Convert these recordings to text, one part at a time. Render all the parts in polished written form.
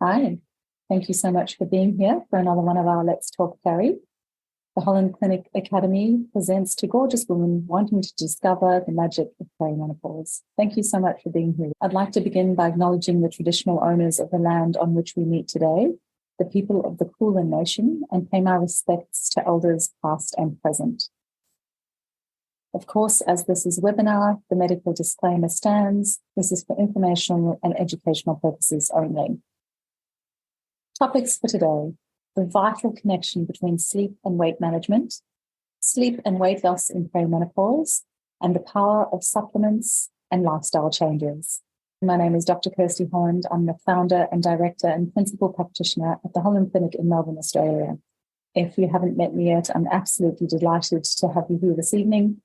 Hi, thank you so much for being here for another one of our Let's Talk Peri. The Holland Clinic Academy presents to gorgeous women wanting to discover the magic of perimenopause. Thank you so much for being here. I'd like to begin by acknowledging the traditional owners of the land on which we meet today, the people of the Kulin Nation, and pay my respects to elders past and present. Of course, as this is a webinar, the medical disclaimer stands. This is for informational and educational purposes only. Topics for today: the vital connection between sleep and weight management, sleep and weight loss in perimenopause, and the power of supplements and lifestyle changes. My name is Dr. Holland. I'm the founder and director and principal practitioner at the Holland Clinic in Melbourne, Australia. If you haven't met me yet, I'm absolutely delighted to have you here this evening.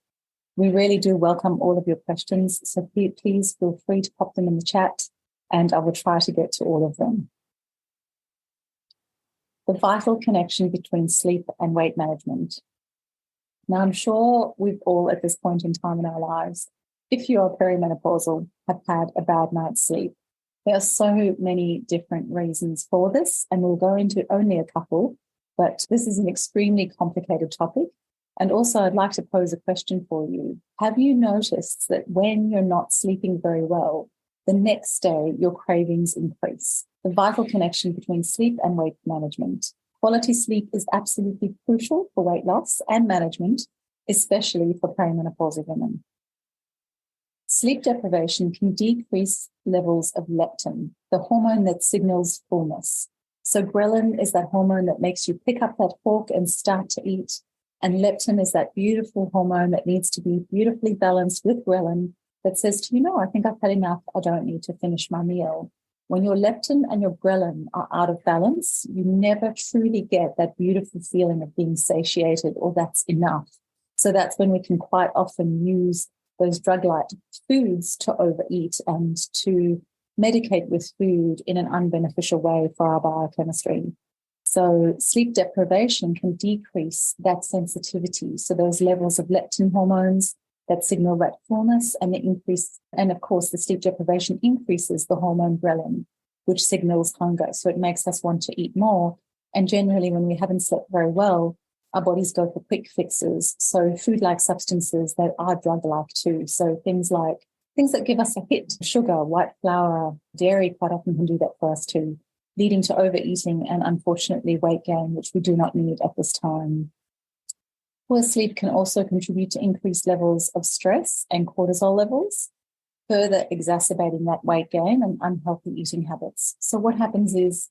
We really do welcome all of your questions, so please feel free to pop them in the chat, and I will try to get to all of them. The vital connection between sleep and weight management. Now, I'm sure we've all at this point in time in our lives, if you are perimenopausal, have had a bad night's sleep. There are so many different reasons for this, and we'll go into only a couple, but this is an extremely complicated topic. And also, I'd like to pose a question for you. Have you noticed that when you're not sleeping very well, the next day your cravings increase? The vital connection between sleep and weight management. Quality sleep is absolutely crucial for weight loss and management, especially for perimenopausal women. Sleep deprivation can decrease levels of leptin, the hormone that signals fullness. So ghrelin is that hormone that makes you pick up that fork and start to eat. And leptin is that beautiful hormone that needs to be beautifully balanced with ghrelin that says to you, no, I think I've had enough. I don't need to finish my meal. When your leptin and your ghrelin are out of balance, you never truly get that beautiful feeling of being satiated or that's enough. So that's when we can quite often use those drug-like foods to overeat and to medicate with food in an unbeneficial way for our biochemistry. So sleep deprivation can decrease that sensitivity. So those levels of leptin hormones that signal that fullness and the increase, and of course the sleep deprivation increases the hormone ghrelin, which signals hunger. So it makes us want to eat more. And generally when we haven't slept very well, our bodies go for quick fixes. So food-like substances that are drug-like too. So things that give us a hit, sugar, white flour, dairy quite often can do that for us too, leading to overeating and unfortunately weight gain, which we do not need at this time. Poor sleep can also contribute to increased levels of stress and cortisol levels, further exacerbating that weight gain and unhealthy eating habits. So what happens is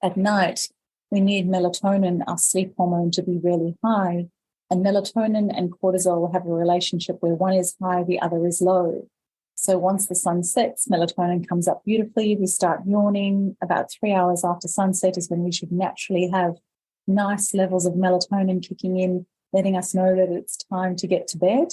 at night, we need melatonin, our sleep hormone, to be really high. And melatonin and cortisol have a relationship where one is high, the other is low. So once the sun sets, melatonin comes up beautifully. We start yawning. About 3 hours after sunset is when we should naturally have nice levels of melatonin kicking in, letting us know that it's time to get to bed.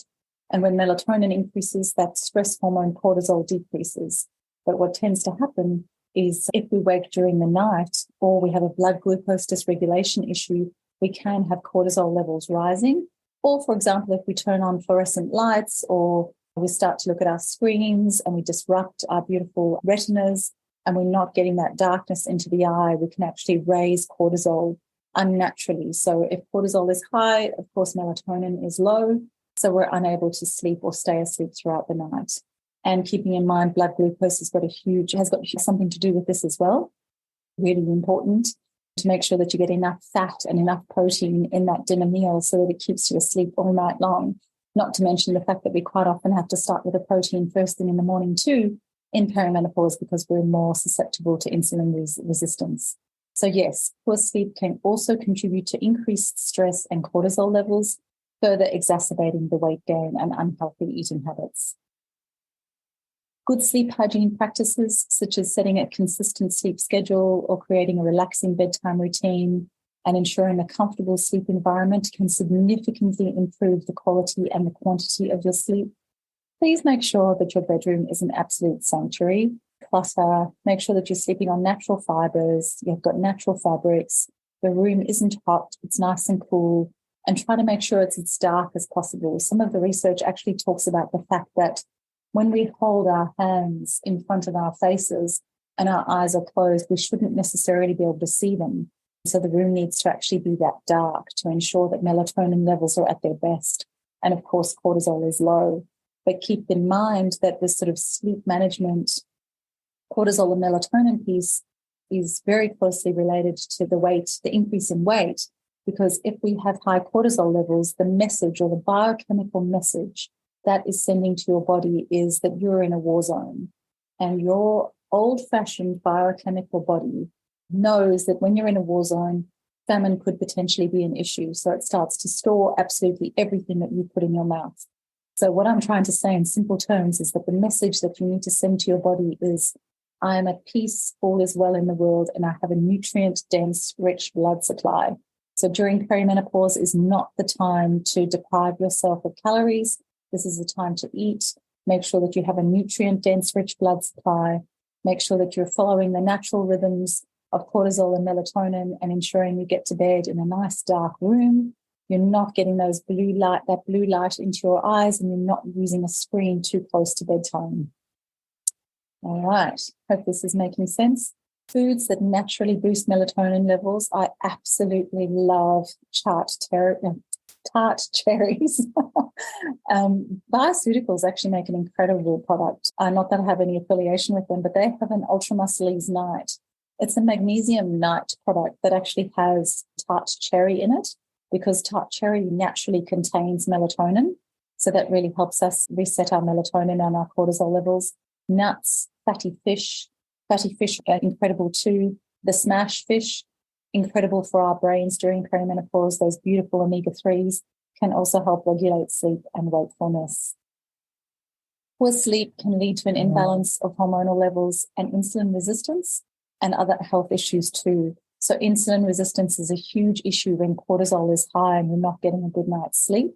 And when melatonin increases, that stress hormone cortisol decreases. But what tends to happen is if we wake during the night or we have a blood glucose dysregulation issue, we can have cortisol levels rising. Or, for example, if we turn on fluorescent lights or we start to look at our screens and we disrupt our beautiful retinas and we're not getting that darkness into the eye, we can actually raise cortisol unnaturally. So if cortisol is high, of course, melatonin is low. So we're unable to sleep or stay asleep throughout the night. And keeping in mind, blood glucose has got something to do with this as well. Really important to make sure that you get enough fat and enough protein in that dinner meal so that it keeps you asleep all night long. Not to mention the fact that we quite often have to start with a protein first thing in the morning too in perimenopause because we're more susceptible to insulin resistance. So yes, poor sleep can also contribute to increased stress and cortisol levels, further exacerbating the weight gain and unhealthy eating habits. Good sleep hygiene practices, such as setting a consistent sleep schedule or creating a relaxing bedtime routine and ensuring a comfortable sleep environment, can significantly improve the quality and the quantity of your sleep. Please make sure that your bedroom is an absolute sanctuary. Clutter, make sure that you're sleeping on natural fibers, you've got natural fabrics, the room isn't hot, it's nice and cool, and try to make sure it's as dark as possible. Some of the research actually talks about the fact that when we hold our hands in front of our faces, and our eyes are closed, we shouldn't necessarily be able to see them. So the room needs to actually be that dark to ensure that melatonin levels are at their best. And of course, cortisol is low. But keep in mind that this sort of sleep management, cortisol and melatonin piece is very closely related to the weight, the increase in weight, because if we have high cortisol levels, the message or the biochemical message that is sending to your body is that you're in a war zone. And your old-fashioned biochemical body knows that when you're in a war zone, famine could potentially be an issue. So it starts to store absolutely everything that you put in your mouth. So what I'm trying to say in simple terms is that the message that you need to send to your body is, I am at peace, all is well in the world, and I have a nutrient-dense, rich blood supply. So during perimenopause is not the time to deprive yourself of calories. This is the time to eat. Make sure that you have a nutrient-dense, rich blood supply. Make sure that you're following the natural rhythms of cortisol and melatonin and ensuring you get to bed in a nice dark room. You're not getting that blue light into your eyes, and you're not using a screen too close to bedtime. All right. Hope this is making sense. Foods that naturally boost melatonin levels. I absolutely love tart cherries. Bioceuticals actually make an incredible product. Not that I have any affiliation with them, but they have an Ultra Muscles Night. It's a magnesium night product that actually has tart cherry in it, because tart cherry naturally contains melatonin. So that really helps us reset our melatonin and our cortisol levels. Nuts, fatty fish are incredible too. The smash fish, incredible for our brains during perimenopause. Those beautiful omega-3s can also help regulate sleep and wakefulness. Poor sleep can lead to an imbalance of hormonal levels and insulin resistance and other health issues too. So insulin resistance is a huge issue when cortisol is high and you're not getting a good night's sleep.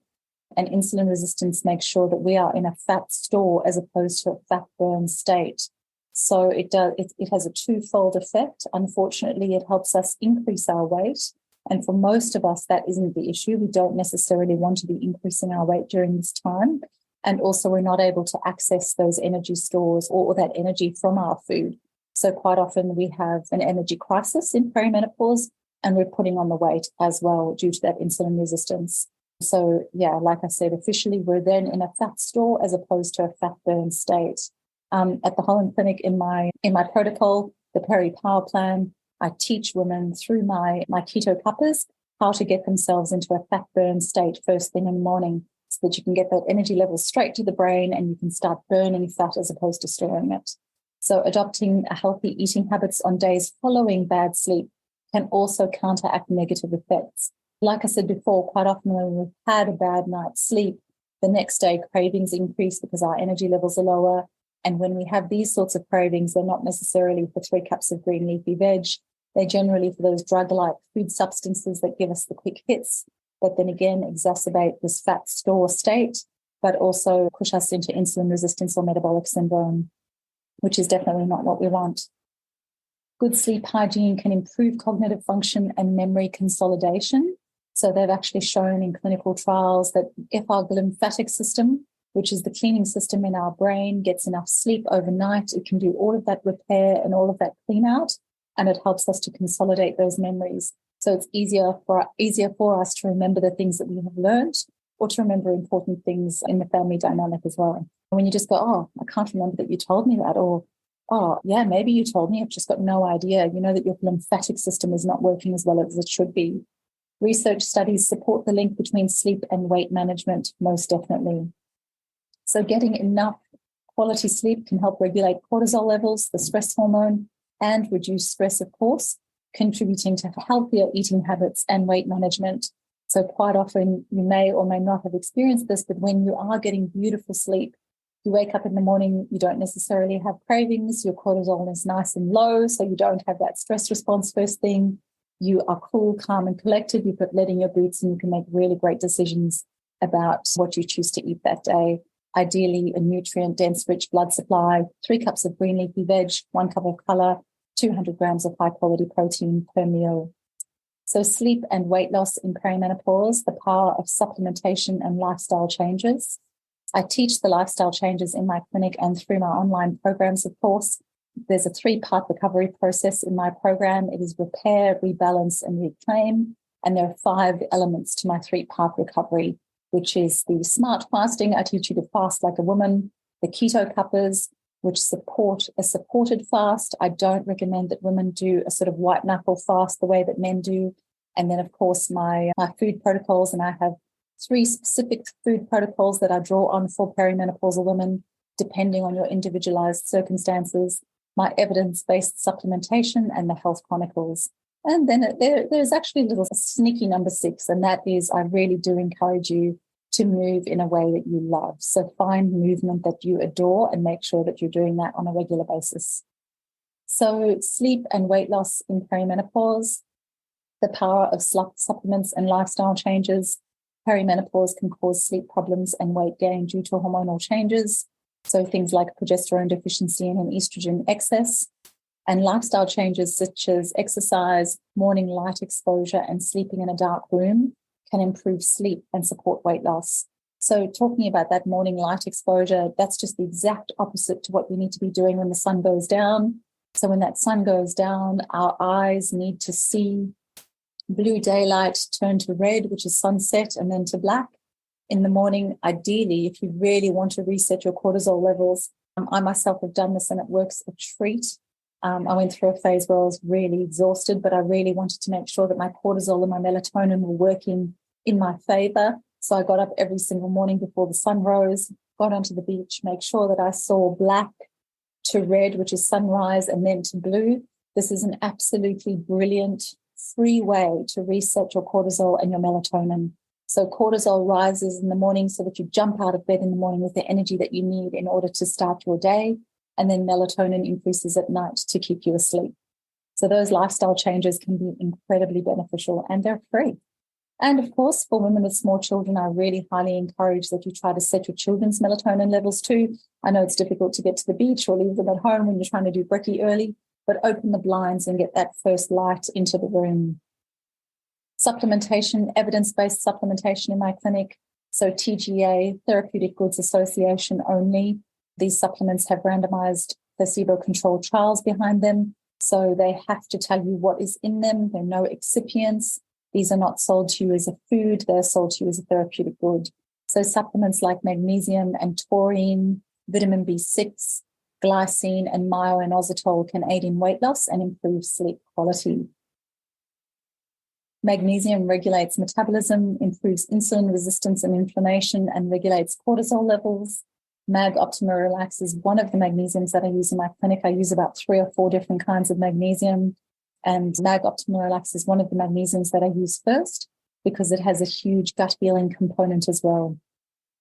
And insulin resistance makes sure that we are in a fat store as opposed to a fat burn state. So it has a twofold effect. Unfortunately, it helps us increase our weight. And for most of us, that isn't the issue. We don't necessarily want to be increasing our weight during this time. And also, we're not able to access those energy stores or that energy from our food. So quite often we have an energy crisis in perimenopause, and we're putting on the weight as well due to that insulin resistance. So yeah, like I said, officially we're then in a fat store as opposed to a fat burn state. At the Holland Clinic in my protocol, the Peri Power Plan, I teach women through my keto cuppers how to get themselves into a fat burn state first thing in the morning, so that you can get that energy level straight to the brain and you can start burning fat as opposed to storing it. So adopting a healthy eating habits on days following bad sleep can also counteract negative effects. Like I said before, quite often when we've had a bad night's sleep, the next day cravings increase because our energy levels are lower. And when we have these sorts of cravings, they're not necessarily for 3 cups of green leafy veg. They're generally for those drug-like food substances that give us the quick hits, that then again exacerbate this fat store state, but also push us into insulin resistance or metabolic syndrome, which is definitely not what we want. Good sleep hygiene can improve cognitive function and memory consolidation. So they've actually shown in clinical trials that if our lymphatic system, which is the cleaning system in our brain, gets enough sleep overnight, it can do all of that repair and all of that clean out, and it helps us to consolidate those memories. So it's easier for us to remember the things that we have learned, or to remember important things in the family dynamic as well. When you just go, oh, I can't remember that you told me that, or, oh, yeah, maybe you told me, I've just got no idea. You know that your lymphatic system is not working as well as it should be. Research studies support the link between sleep and weight management, most definitely. So getting enough quality sleep can help regulate cortisol levels, the stress hormone, and reduce stress, of course, contributing to healthier eating habits and weight management. So quite often you may or may not have experienced this, but when you are getting beautiful sleep, you wake up in the morning, you don't necessarily have cravings, your cortisol is nice and low, so you don't have that stress response first thing. You are cool, calm, and collected. You've got lead in your boots, and you can make really great decisions about what you choose to eat that day. Ideally, a nutrient-dense, rich blood supply, 3 cups of green leafy veg, 1 cup of colour, 200 grams of high-quality protein per meal. So sleep and weight loss in perimenopause, the power of supplementation and lifestyle changes. I teach the lifestyle changes in my clinic and through my online programs, of course. There's a 3-part recovery process in my program. It is repair, rebalance, and reclaim. And there are 5 elements to my 3-part recovery, which is the smart fasting. I teach you to fast like a woman. The keto cuppers, which support a supported fast. I don't recommend that women do a sort of white knuckle fast the way that men do. And then, of course, my food protocols. And I have 3 specific food protocols that I draw on for perimenopausal women, depending on your individualized circumstances, my evidence-based supplementation, and the health chronicles. And then there's actually a little sneaky number 6, and that is I really do encourage you to move in a way that you love. So find movement that you adore and make sure that you're doing that on a regular basis. So sleep and weight loss in perimenopause, the power of supplements and lifestyle changes. Perimenopause can cause sleep problems and weight gain due to hormonal changes. So things like progesterone deficiency and an estrogen excess. And lifestyle changes such as exercise, morning light exposure, and sleeping in a dark room can improve sleep and support weight loss. So talking about that morning light exposure, that's just the exact opposite to what we need to be doing when the sun goes down. So when that sun goes down, our eyes need to see blue daylight turn to red, which is sunset, and then to black. In the morning, ideally, if you really want to reset your cortisol levels, I myself have done this and it works a treat. I went through a phase where I was really exhausted, but I really wanted to make sure that my cortisol and my melatonin were working in my favor. So I got up every single morning before the sun rose, got onto the beach, make sure that I saw black to red, which is sunrise, and then to blue. This is an absolutely brilliant, free way to reset your cortisol and your melatonin. So cortisol rises in the morning so that you jump out of bed in the morning with the energy that you need in order to start your day. And then melatonin increases at night to keep you asleep. So those lifestyle changes can be incredibly beneficial and they're free. And of course, for women with small children, I really highly encourage that you try to set your children's melatonin levels too. I know it's difficult to get to the beach or leave them at home when you're trying to do brekkie early, but open the blinds and get that first light into the room. Supplementation, evidence-based supplementation in my clinic. So TGA, Therapeutic Goods Association only. These supplements have randomized placebo-controlled trials behind them. So they have to tell you what is in them. There are no excipients. These are not sold to you as a food. They're sold to you as a therapeutic good. So supplements like magnesium and taurine, vitamin B6, glycine, and myo-inositol can aid in weight loss and improve sleep quality. Magnesium regulates metabolism, improves insulin resistance and inflammation, and regulates cortisol levels. Mag Optima Relax is one of the magnesiums that I use in my clinic. I use about 3 or 4 different kinds of magnesium. And Mag Optima Relax is one of the magnesiums that I use first because it has a huge gut healing component as well.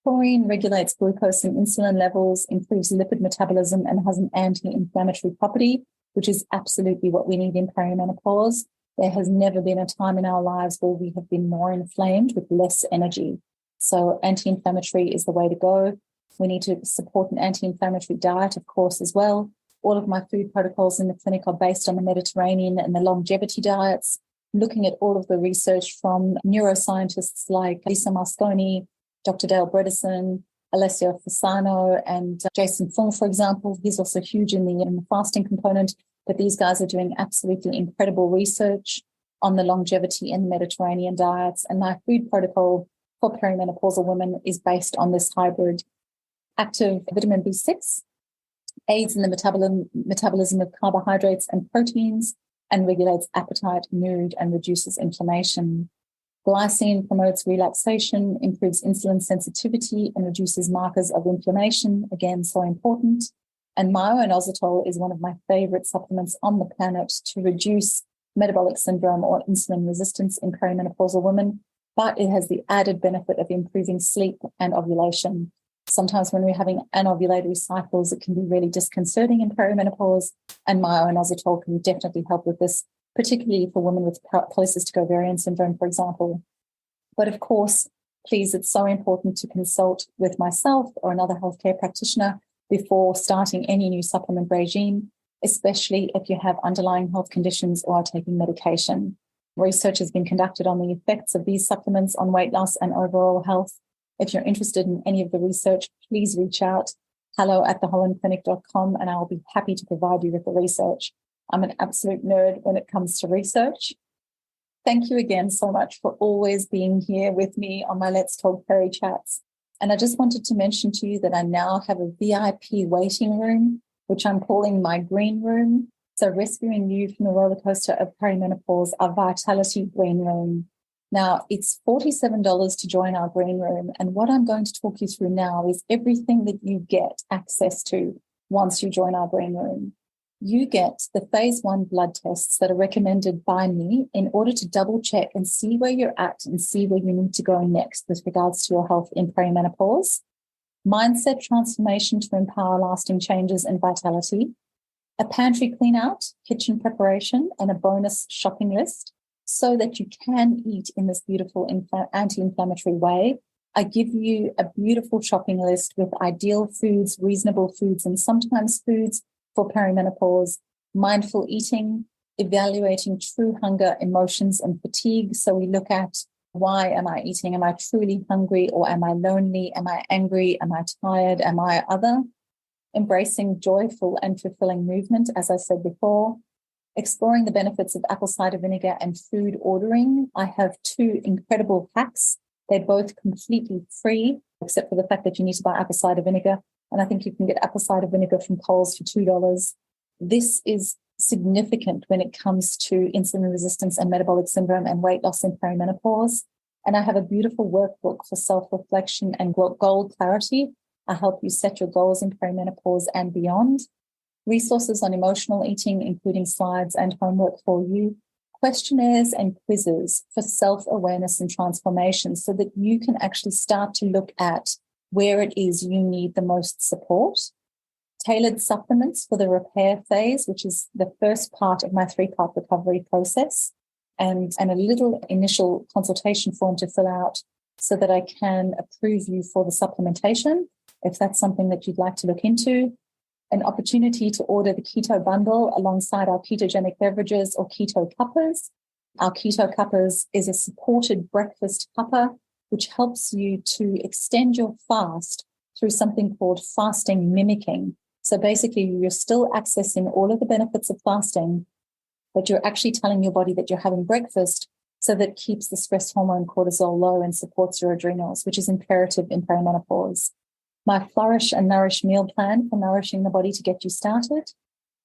Taurine regulates glucose and insulin levels, improves lipid metabolism, and has an anti-inflammatory property, which is absolutely what we need in perimenopause. There has never been a time in our lives where we have been more inflamed with less energy. So anti-inflammatory is the way to go. We need to support an anti-inflammatory diet, of course, as well. All of my food protocols in the clinic are based on the Mediterranean and the longevity diets, looking at all of the research from neuroscientists like Lisa Mosconi, Dr. Dale Bredesen, Alessio Fasano, and Jason Fung, for example. He's also huge in the fasting component, but these guys are doing absolutely incredible research on the longevity and Mediterranean diets. And my food protocol for perimenopausal women is based on this hybrid. Active vitamin B6 aids in the metabolism of carbohydrates and proteins and regulates appetite, mood, and reduces inflammation. Glycine promotes relaxation, improves insulin sensitivity, and reduces markers of inflammation. Again, so important. And myo-inositol is one of my favorite supplements on the planet to reduce metabolic syndrome or insulin resistance in perimenopausal women, but it has the added benefit of improving sleep and ovulation. Sometimes when we're having anovulatory cycles, it can be really disconcerting in perimenopause, and myo-inositol can definitely help with this, particularly for women with polycystic ovarian syndrome, for example. But of course, please, it's so important to consult with myself or another healthcare practitioner before starting any new supplement regime, especially if you have underlying health conditions or are taking medication. Research has been conducted on the effects of these supplements on weight loss and overall health. If you're interested in any of the research, please reach out. hello@thehollandclinic.com, and I'll be happy to provide you with the research. I'm an absolute nerd when it comes to research. Thank you again so much for always being here with me on my Let's Talk Peri chats. And I just wanted to mention to you that I now have a VIP waiting room, which I'm calling my green room. So rescuing you from the roller coaster of perimenopause, our Vitality Green Room. Now, it's $47 to join our green room. And what I'm going to talk you through now is everything that you get access to once you join our green room. You get the phase 1 blood tests that are recommended by me in order to double check and see where you're at and see where you need to go next with regards to your health in perimenopause. Mindset transformation to empower lasting changes and vitality. A pantry clean out, kitchen preparation, and a bonus shopping list so that you can eat in this beautiful anti-inflammatory way. I give you a beautiful shopping list with ideal foods, reasonable foods, and sometimes foods for perimenopause, mindful eating, evaluating true hunger, emotions, and fatigue. So we look at, why am I eating? Am I truly hungry, or am I lonely? Am I angry? Am I tired? Am I other? Embracing joyful and fulfilling movement, as I said before. Exploring the benefits of apple cider vinegar and food ordering. I have 2 incredible hacks. They're both completely free, except for the fact that you need to buy apple cider vinegar. And I think you can get apple cider vinegar from Coles for $2. This is significant when it comes to insulin resistance and metabolic syndrome and weight loss in perimenopause. And I have a beautiful workbook for self-reflection and goal clarity. I help you set your goals in perimenopause and beyond. Resources on emotional eating, including slides and homework for you. Questionnaires and quizzes for self-awareness and transformation so that you can actually start to look at where it is you need the most support. Tailored supplements for the repair phase, which is the first part of my 3-part recovery process, and a little initial consultation form to fill out so that I can approve you for the supplementation, if that's something that you'd like to look into. An opportunity to order the keto bundle alongside our ketogenic beverages or keto cuppers. Our keto cuppers is a supported breakfast cuppa, which helps you to extend your fast through something called fasting mimicking. So basically, you're still accessing all of the benefits of fasting, but you're actually telling your body that you're having breakfast so that it keeps the stress hormone cortisol low and supports your adrenals, which is imperative in perimenopause. My Flourish and Nourish meal plan for nourishing the body to get you started,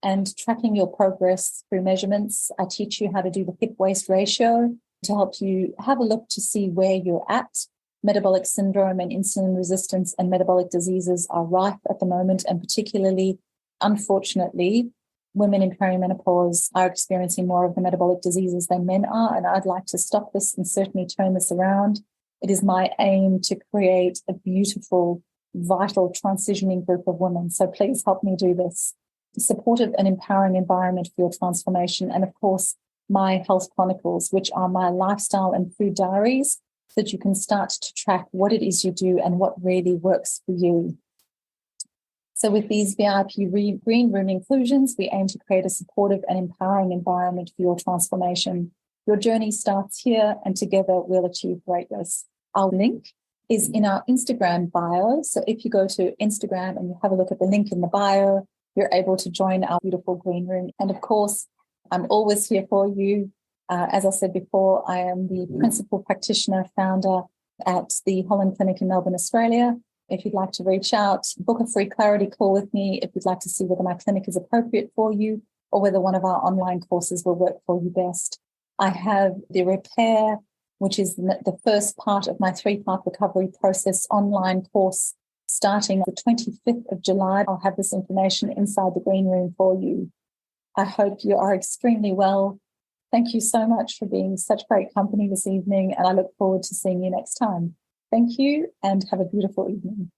and tracking your progress through measurements. I teach you how to do the hip-waist ratio to help you have a look to see where you're at. Metabolic syndrome and insulin resistance and metabolic diseases are rife at the moment, and particularly, unfortunately, women in perimenopause are experiencing more of the metabolic diseases than men are, and I'd like to stop this and certainly turn this around. It is my aim to create a beautiful, vital, transitioning group of women. So please help me do this. A supportive and empowering environment for your transformation, and of course, my health chronicles, which are my lifestyle and food diaries, so that you can start to track what it is you do and what really works for you. So with these VIP green room inclusions, we aim to create a supportive and empowering environment for your transformation. Your journey starts here, and together we'll achieve greatness. Our link is in our Instagram bio. So if you go to Instagram and you have a look at the link in the bio, you're able to join our beautiful green room. And of course, I'm always here for you. As I said before, I am the principal practitioner founder at the Holland Clinic in Melbourne, Australia. If you'd like to reach out, book a free clarity call with me if you'd like to see whether my clinic is appropriate for you or whether one of our online courses will work for you best. I have the repair, which is the first part of my 3-part recovery process online course starting the 25th of July. I'll have this information inside the green room for you. I hope you are extremely well. Thank you so much for being such great company this evening, and I look forward to seeing you next time. Thank you, and have a beautiful evening.